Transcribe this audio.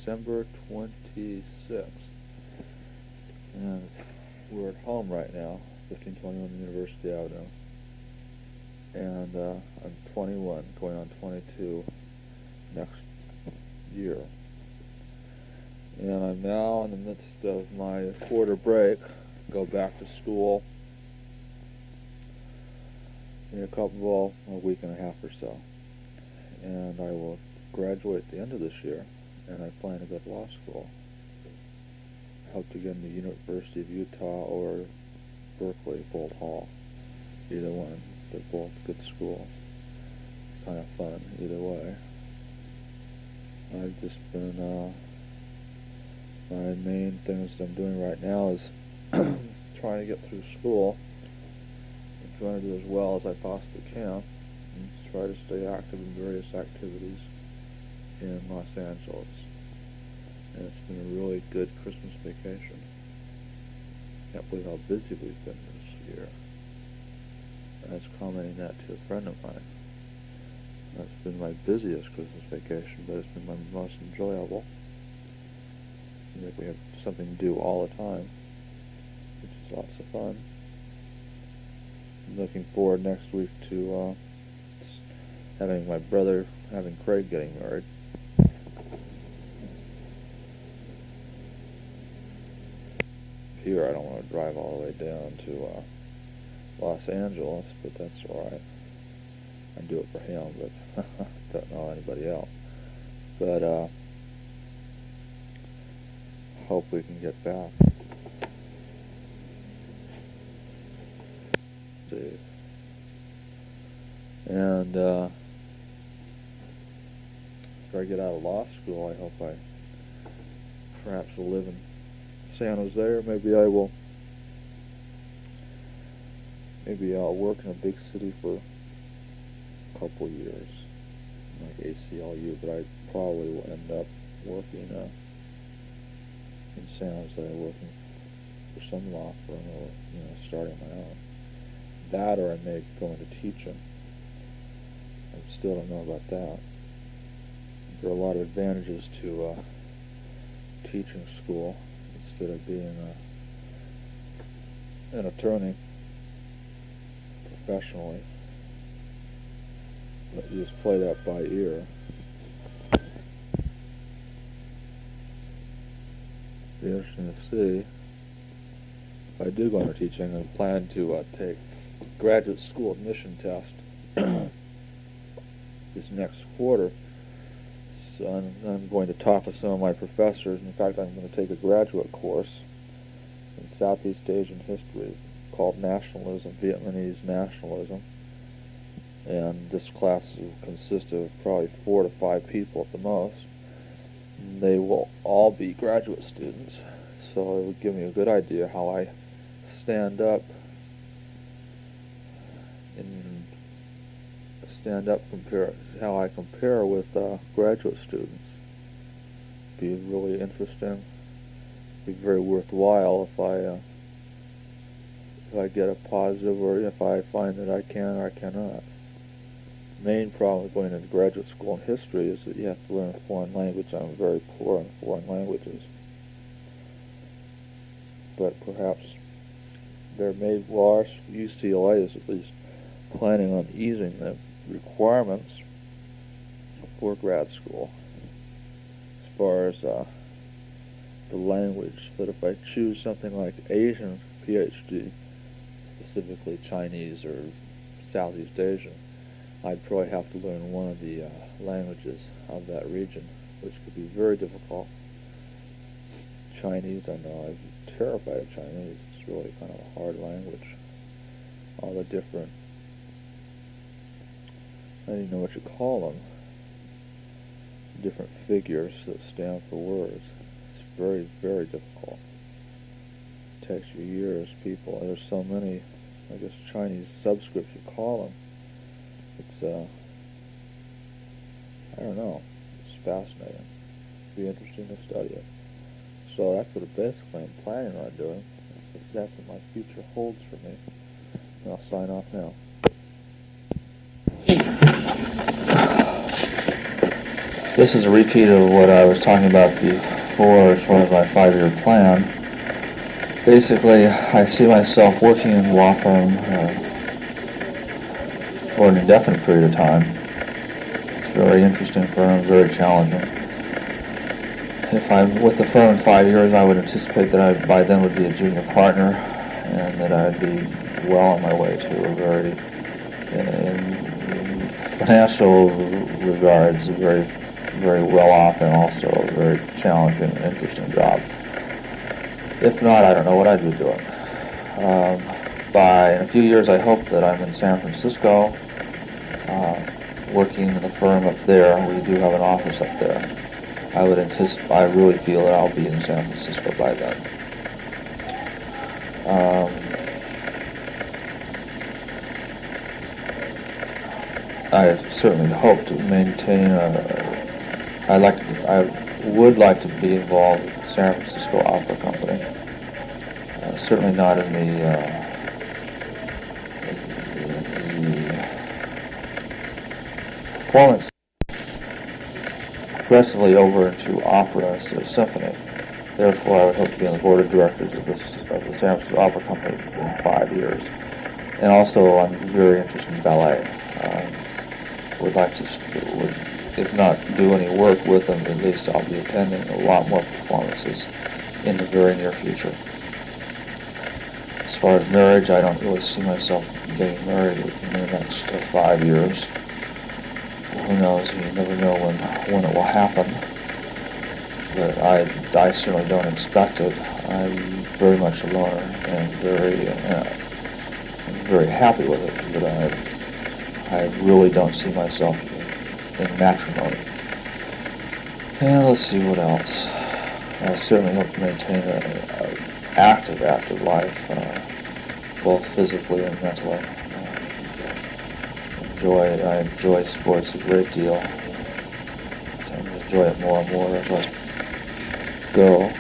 December 26th. And we're at home right now, 1521 University Avenue. And I'm 21, going on 22 next year. And I'm now in the midst of my quarter break. Go back to school in a week and a half or so. And I will graduate at the end of this year, and I plan to go to law school. I hope to get into the University of Utah or Berkeley, Bolt Hall. Either one. They're both good schools. Kind of fun either way. I've just been, my main things that I'm doing right now is trying to get through school and trying to do as well as I possibly can and try to stay active in various activities in Los Angeles. And it's been a really good Christmas vacation. Can't believe how busy we've been this year. I was commenting that to a friend of mine. That's been my busiest Christmas vacation, but it's been my most enjoyable. I think we have something to do all the time, which is lots of fun. I'm looking forward next week to having my brother, Craig getting married. Here I don't want to drive all the way down to Los Angeles, but that's all right. I do it for him, but don't know anybody else. But hope we can get back. See. And after I get out of law school, I hope I perhaps will live in San Jose, or maybe I'll work in a big city for a couple years, like ACLU, but I probably will end up working in San Jose, working for some law firm, or starting my own. That, or I may go into teaching. I still don't know about that. There are a lot of advantages to teaching school instead of being an attorney professionally. But you just play that by ear. Be interesting to see. If I do go into teaching, I plan to take graduate school admission test this next quarter. So I'm going to talk with some of my professors. In fact, I'm going to take a graduate course in Southeast Asian history called Nationalism, Vietnamese Nationalism. And this class will consist of probably 4 to 5 people at the most. And they will all be graduate students, so it would give me a good idea how I stand up how I compare with graduate students. Be really interesting. Be very worthwhile if I get a positive, or if I find that I can or I cannot. The main problem with going into graduate school in history is that you have to learn a foreign language. I'm very poor in foreign languages. But perhaps UCLA is at least planning on easing the requirements for grad school as far as the language. But if I choose something like Asian PhD, specifically Chinese or Southeast Asian, I'd probably have to learn one of the languages of that region, which could be very difficult. Chinese, I know, I'm terrified of Chinese. It's really kind of a hard language. All the different, I don't even know what you call them, different figures that stand for words. It's very, very difficult. It takes you years, people. There's so many, I guess, Chinese subscripts you call them. It's, I don't know. It's fascinating. It'd be interesting to study it. So that's what basically I'm planning on doing. That's what my future holds for me. And I'll sign off now. This is a repeat of what I was talking about before as far as my 5-year plan. Basically, I see myself working in a law firm for an indefinite period of time. It's a very interesting firm, very challenging. If I'm with the firm in 5 years, I would anticipate that I by then would be a junior partner, and that I'd be well on my way to a very, in financial regards, a very, very well off and also a very challenging and interesting job. If not, I don't know what I'd be doing. In a few years, I hope that I'm in San Francisco, working in the firm up there. We do have an office up there. I really feel that I'll be in San Francisco by then. I certainly hope to maintain I would like to be involved with the San Francisco Opera Company. Certainly not in the performance progressively over into opera instead of symphony. Therefore, I would hope to be on the board of directors of the San Francisco Opera Company in 5 years. And also, I'm very interested in ballet. Would like to, if not do any work with them, at least I'll be attending a lot more performances in the very near future. As far as marriage, I don't really see myself getting married in the next 5 years. Who knows? You never know when it will happen. But I certainly don't expect it. I'm very much a loner and very happy with it. But I really don't see myself in matrimony. And let's see what else. I certainly hope to maintain an active life, both physically and mentally. I enjoy sports a great deal. I enjoy it more and more as I go.